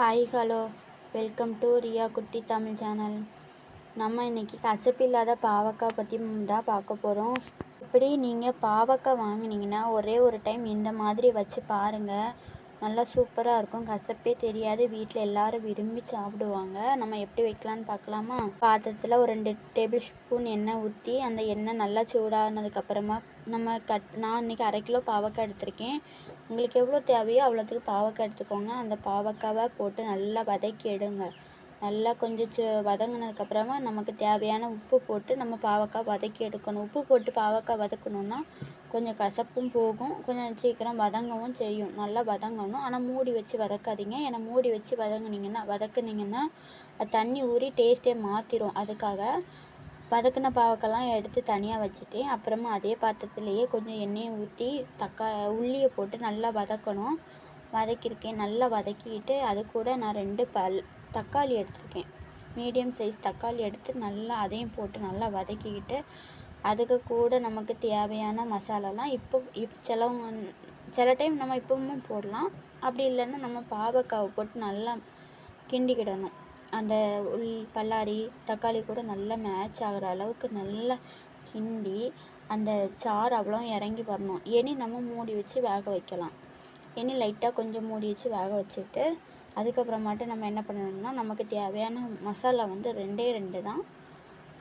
Hi hello welcome to Riya Kutty Tamil channel. நம்ம இன்றைக்கி கசப்பில்லாத பாவக்காய் பற்றி தான் பார்க்க போகிறோம். இப்படி நீங்கள் பாவக்காய் வாங்கினீங்கன்னா ஒரே ஒரு டைம் இந்த மாதிரி வச்சு பாருங்கள். நல்லா சூப்பராக இருக்கும். கசப்பே தெரியாது. வீட்டில் எல்லோரும் விரும்பி சாப்பிடுவாங்க. நம்ம எப்படி வைக்கலான்னு பார்க்கலாமா? பாத்திரத்தில் ஒரு 2 டேபிள் ஸ்பூன் எண்ணெய் ஊற்றி அந்த எண்ணெய் நல்லா சூடானதுக்கப்புறமா நான் இன்றைக்கி 1/2 கிலோ பாவக்காய் எடுத்திருக்கேன். உங்களுக்கு எவ்வளோ தேவையோ அவ்வளோத்துக்கு பாவக்காய் எடுத்துக்கோங்க. அந்த பாவக்காவை போட்டு நல்லா வதக்கி எடுங்க. நல்லா கொஞ்சம் வதங்கினதுக்கப்புறமா நமக்கு தேவையான உப்பு போட்டு நம்ம பாவக்காய் வதக்கி எடுக்கணும். உப்பு போட்டு பாவக்காய் வதக்கணுன்னா கொஞ்சம் கசப்பும் போகும், கொஞ்சம் சீக்கிரம் வதங்கவும் செய்யும். நல்லா வதங்கணும். ஆனால் மூடி வச்சு வதக்காதீங்க. ஏன்னா மூடி வச்சு வதக்குனீங்கன்னா அது தண்ணி ஊறி டேஸ்ட்டே மாற்றிடும். அதுக்காக வதக்கின பாவக்காய்லாம் எடுத்து தனியாக வச்சுட்டேன். அப்புறமா அதே பாத்திரத்துலேயே கொஞ்சம் எண்ணெயை ஊற்றி உள்ளியை போட்டு நல்லா வதக்கணும். வதக்கியிருக்கேன். நல்லா வதக்கிட்டு அது கூட நான் 2 தக்காளி எடுத்திருக்கேன். மீடியம் சைஸ் தக்காளி எடுத்து நல்லா அதையும் போட்டு நல்லா வதக்கிக்கிட்டு அதுக்கு கூட நமக்கு தேவையான மசாலாலாம் சில டைம் நம்ம இப்பவும் போடலாம். அப்படி இல்லைன்னா நம்ம பாவக்காவை போட்டு நல்லா கிண்டிக்கிடணும். அந்த பல்லாரி தக்காளி கூட நல்லா மேட்ச் ஆகிற அளவுக்கு நல்லா கிண்டி அந்த சாறு அவ்வளோ இறங்கி வரணும். இனி நம்ம மூடி வச்சு வேக வைக்கலாம். இனி லைட்டாக கொஞ்சம் மூடி வச்சு வேக வச்சுட்டு அதுக்கப்புறமாட்டு நம்ம என்ன பண்ணணும்னா நமக்கு தேவையான மசாலா 2 தான்.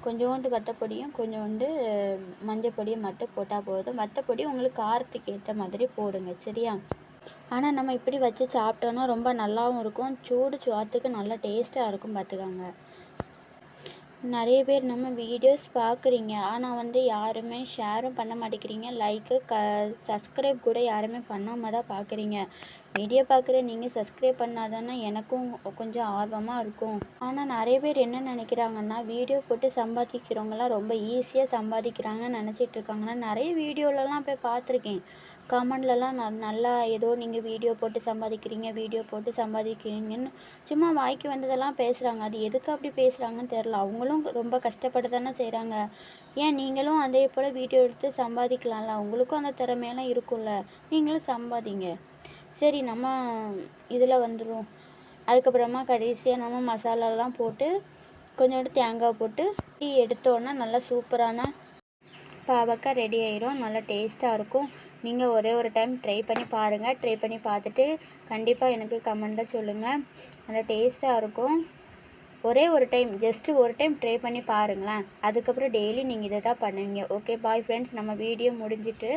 கொஞ்சோண்டு வத்தப்பொடியும் கொஞ்சோண்டு மஞ்சள் பொடியும் மட்டும் போட்டால் போதும். வத்தப்பொடி உங்களுக்கு காரத்துக்கு ஏற்ற மாதிரி போடுங்க, சரியா? ஆனால் நம்ம இப்படி வச்சு சாப்பிட்டோன்னா ரொம்ப நல்லாவும் இருக்கும். சூடு சோற்றுக்கு நல்லா டேஸ்ட்டாக இருக்கும், பார்த்துக்கோங்க. நிறைய பேர் நம்ம வீடியோஸ் பார்க்குறீங்க, ஆனால் யாருமே ஷேரும் பண்ண மாட்டேங்கிறீங்க. சப்ஸ்கிரைப் கூட யாருமே பண்ணாமல் தான் பார்க்குறீங்க. வீடியோ பார்க்குற நீங்கள் சப்ஸ்கிரைப் பண்ணாதானே எனக்கும் கொஞ்சம் ஆர்வமாக இருக்கும். ஆனால் நிறைய பேர் என்ன நினைக்கிறாங்கன்னா, வீடியோ போட்டு சம்பாதிக்கிறவங்களாம் ரொம்ப ஈஸியாக சம்பாதிக்கிறாங்கன்னு நினச்சிட்டு இருக்காங்கன்னா, நிறைய வீடியோலலாம் போய் பார்த்துருக்கேன். கமெண்ட்லலாம் நல்லா ஏதோ நீங்கள் வீடியோ போட்டு சம்பாதிக்கிறீங்கன்னு சும்மா வாய்க்கு வந்ததெல்லாம் பேசுகிறாங்க. அது எதுக்கு அப்படி பேசுகிறாங்கன்னு தெரில. அவங்களும் ரொம்ப கஷ்டப்பட்டு தானே செய்கிறாங்க. ஏன் நீங்களும் அதே போல் வீடியோ எடுத்து சம்பாதிக்கலாம்ல? உங்களுக்கும் அந்த திறமையெல்லாம் இருக்கும்ல, நீங்களும் சம்பாதிங்க. சரி, நம்ம இதில் வந்துடும். அதுக்கப்புறமா கடைசியாக நம்ம மசாலாலாம் போட்டு கொஞ்சோண்டு தேங்காய் போட்டு எடுத்தோன்னா நல்லா சூப்பரான பாவக்காய் ரெடி ஆயிரும். நல்லா டேஸ்ட்டாக இருக்கும். நீங்கள் ஒரே ஒரு டைம் ட்ரை பண்ணி பாருங்கள். ட்ரை பண்ணி பார்த்துட்டு கண்டிப்பாக எனக்கு கமெண்ட்டில் சொல்லுங்கள். நல்லா டேஸ்ட்டாக இருக்கும். ஒரே ஒரு டைம் ஜஸ்ட்டு ஒரு டைம் ட்ரை பண்ணி பாருங்களேன். அதுக்கப்புறம் டெய்லி நீங்கள் இதை தான் பண்ணுவீங்க. Okay, bye friends. நம்ம வீடியோ முடிஞ்சிட்டு